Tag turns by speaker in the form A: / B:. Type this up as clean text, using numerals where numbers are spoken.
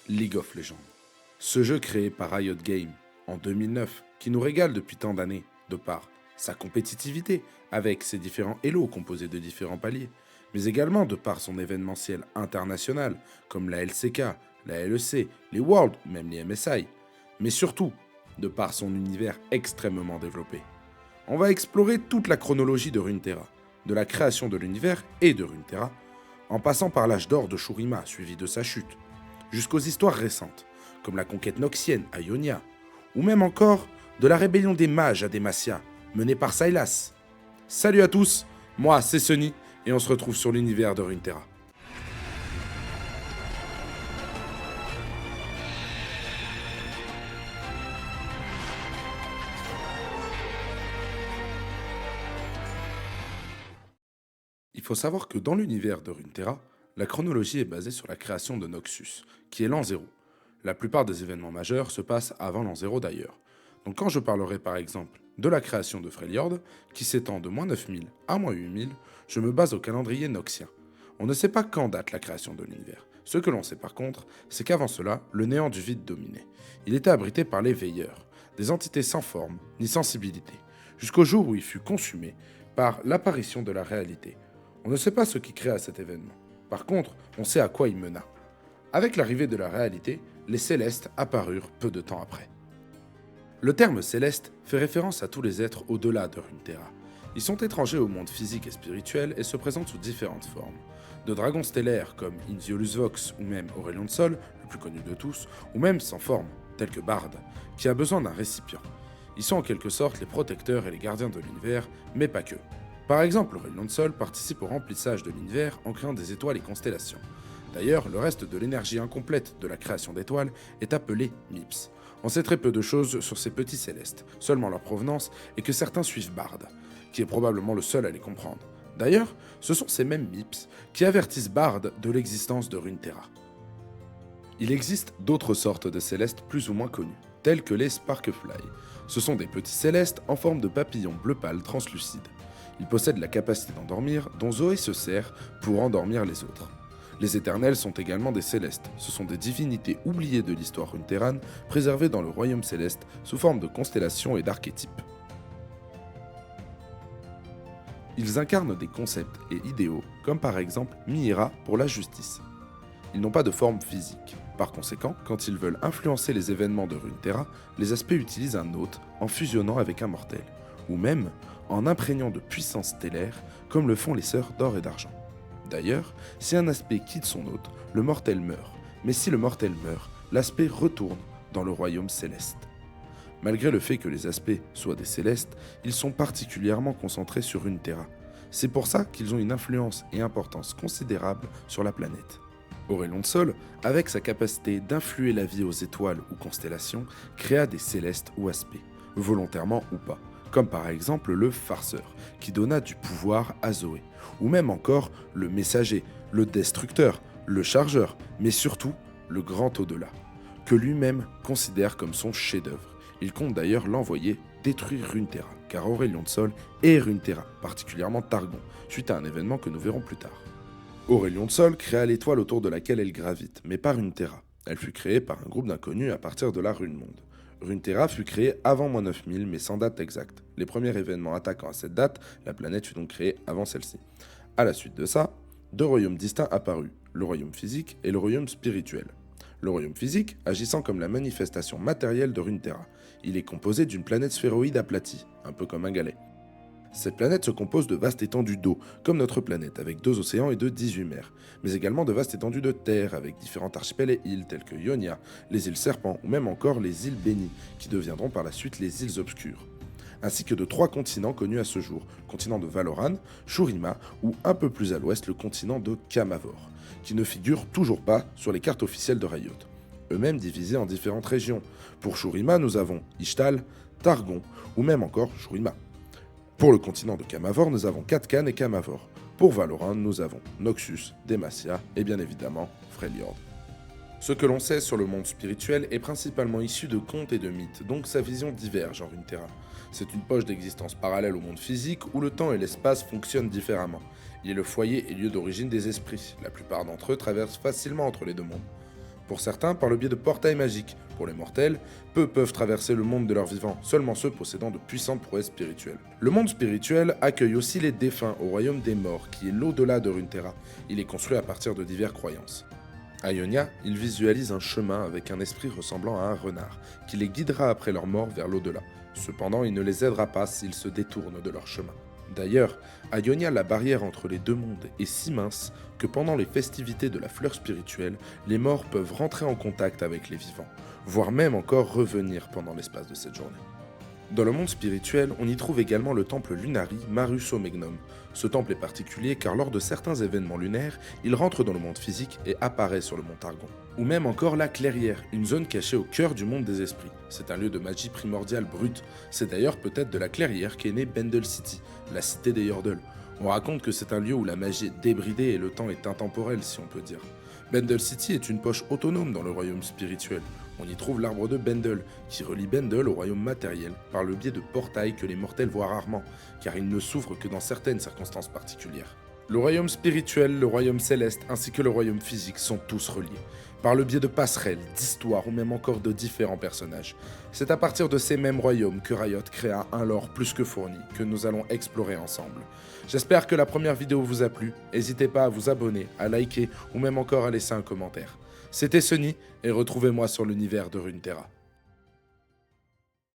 A: League of Legends. Ce jeu créé par Riot Games en 2009, qui nous régale depuis tant d'années, de par sa compétitivité, avec ses différents Elo composés de différents paliers, mais également de par son événementiel international, comme la LCK, la LEC, les Worlds ou même les MSI, mais surtout de par son univers extrêmement développé. On va explorer toute la chronologie de Runeterra, de la création de l'univers et de Runeterra, en passant par l'âge d'or de Shurima suivi de sa chute, jusqu'aux histoires récentes, comme la conquête noxienne à Ionia, ou même encore de la rébellion des mages à Demacia, menée par Sylas. Salut à tous, moi c'est Sunny, et on se retrouve sur l'univers de Runeterra. Il faut savoir que dans l'univers de Runeterra, la chronologie est basée sur la création de Noxus, qui est l'an 0. La plupart des événements majeurs se passent avant l'an 0 d'ailleurs. Donc quand je parlerai par exemple de la création de Freljord, qui s'étend de moins 9000 à moins 8000, je me base au calendrier noxien. On ne sait pas quand date la création de l'univers. Ce que l'on sait par contre, c'est qu'avant cela, le néant du vide dominait. Il était abrité par les veilleurs, des entités sans forme ni sensibilité, jusqu'au jour où il fut consumé par l'apparition de la réalité. On ne sait pas ce qui créa cet événement. Par contre, on sait à quoi il mena. Avec l'arrivée de la réalité, les Célestes apparurent peu de temps après. Le terme céleste fait référence à tous les êtres au-delà de Runeterra. Ils sont étrangers au monde physique et spirituel et se présentent sous différentes formes. De dragons stellaires comme Inviolus Vox ou même Aurelion de Sol, le plus connu de tous, ou même sans forme, tel que Bard, qui a besoin d'un récipient. Ils sont en quelque sorte les protecteurs et les gardiens de l'univers, mais pas que. Par exemple, Aurelion de Sol participe au remplissage de l'univers en créant des étoiles et constellations. D'ailleurs, le reste de l'énergie incomplète de la création d'étoiles est appelé MIPS. On sait très peu de choses sur ces petits célestes, seulement leur provenance et que certains suivent Bard, qui est probablement le seul à les comprendre. D'ailleurs, ce sont ces mêmes MIPS qui avertissent Bard de l'existence de Runeterra. Il existe d'autres sortes de célestes plus ou moins connues, telles que les Sparkfly. Ce sont des petits célestes en forme de papillons bleu pâle translucides. Ils possèdent la capacité d'endormir, dont Zoé se sert pour endormir les autres. Les Éternels sont également des Célestes. Ce sont des divinités oubliées de l'histoire runeterrane, préservées dans le Royaume Céleste sous forme de constellations et d'archétypes. Ils incarnent des concepts et idéaux, comme par exemple Mihira pour la justice. Ils n'ont pas de forme physique. Par conséquent, quand ils veulent influencer les événements de Runeterra, les aspects utilisent un hôte en fusionnant avec un mortel, ou même en imprégnant de puissance stellaire, comme le font les sœurs d'or et d'argent. D'ailleurs, si un aspect quitte son hôte, le mortel meurt. Mais si le mortel meurt, l'aspect retourne dans le royaume céleste. Malgré le fait que les aspects soient des célestes, ils sont particulièrement concentrés sur Runeterra. C'est pour ça qu'ils ont une influence et importance considérables sur la planète. Aurelion de Sol, avec sa capacité d'influer la vie aux étoiles ou constellations, créa des célestes ou aspects, volontairement ou pas, comme par exemple le farceur, qui donna du pouvoir à Zoé, ou même encore le messager, le destructeur, le chargeur, mais surtout le grand au-delà, que lui-même considère comme son chef-d'œuvre. Il compte d'ailleurs l'envoyer détruire Runeterra, car Aurelion de Sol est Runeterra, particulièrement Targon, suite à un événement que nous verrons plus tard. Aurelion de Sol créa l'étoile autour de laquelle elle gravite, mais pas Runeterra. Elle fut créée par un groupe d'inconnus à partir de la Rune Monde. Runeterra fut créée avant moins 9000, mais sans date exacte. Les premiers événements attaquant à cette date, la planète fut donc créée avant celle-ci. À la suite de ça, deux royaumes distincts apparus, le royaume physique et le royaume spirituel. Le royaume physique agissant comme la manifestation matérielle de Runeterra. Il est composé d'une planète sphéroïde aplatie, un peu comme un galet. Cette planète se compose de vastes étendues d'eau, comme notre planète, avec 2 océans et 18 mers, mais également de vastes étendues de terre, avec différents archipels et îles tels que Ionia, les îles Serpents ou même encore les îles Bénies, qui deviendront par la suite les îles Obscures. Ainsi que de 3 continents connus à ce jour, le continent de Valoran, Shurima ou un peu plus à l'ouest le continent de Kamavor, qui ne figurent toujours pas sur les cartes officielles de Riot, eux-mêmes divisés en différentes régions. Pour Shurima, nous avons Ishtal, Targon ou même encore Shurima. Pour le continent de Kamavor, nous avons Katkan et Kamavor. Pour Valoran, nous avons Noxus, Demacia et bien évidemment Freljord. Ce que l'on sait sur le monde spirituel est principalement issu de contes et de mythes, donc sa vision diverge en Runeterra. C'est une poche d'existence parallèle au monde physique où le temps et l'espace fonctionnent différemment. Il est le foyer et lieu d'origine des esprits, la plupart d'entre eux traversent facilement entre les deux mondes. Pour certains, par le biais de portails magiques. Pour les mortels, peu peuvent traverser le monde de leurs vivants, seulement ceux possédant de puissantes prouesses spirituelles. Le monde spirituel accueille aussi les défunts au royaume des morts, qui est l'au-delà de Runeterra. Il est construit à partir de diverses croyances. À Ionia, ils visualisent un chemin avec un esprit ressemblant à un renard, qui les guidera après leur mort vers l'au-delà. Cependant, il ne les aidera pas s'ils se détournent de leur chemin. D'ailleurs, à Ionia, la barrière entre les deux mondes est si mince que pendant les festivités de la fleur spirituelle, les morts peuvent rentrer en contact avec les vivants, voire même encore revenir pendant l'espace de cette journée. Dans le monde spirituel, on y trouve également le temple Lunari Marus Omegnum. Ce temple est particulier car lors de certains événements lunaires, il rentre dans le monde physique et apparaît sur le mont Targon. Ou même encore la Clairière, une zone cachée au cœur du monde des esprits. C'est un lieu de magie primordiale brute. C'est d'ailleurs peut-être de la Clairière qu'est née Bendel City, la cité des Yordles. On raconte que c'est un lieu où la magie est débridée et le temps est intemporel, si on peut dire. Bendel City est une poche autonome dans le royaume spirituel. On y trouve l'arbre de Bendel, qui relie Bendel au royaume matériel par le biais de portails que les mortels voient rarement, car ils ne s'ouvrent que dans certaines circonstances particulières. Le royaume spirituel, le royaume céleste ainsi que le royaume physique sont tous reliés, par le biais de passerelles, d'histoires ou même encore de différents personnages. C'est à partir de ces mêmes royaumes que Riot créa un lore plus que fourni, que nous allons explorer ensemble. J'espère que la première vidéo vous a plu, n'hésitez pas à vous abonner, à liker ou même encore à laisser un commentaire. C'était Sunny et retrouvez-moi sur l'univers de Runeterra.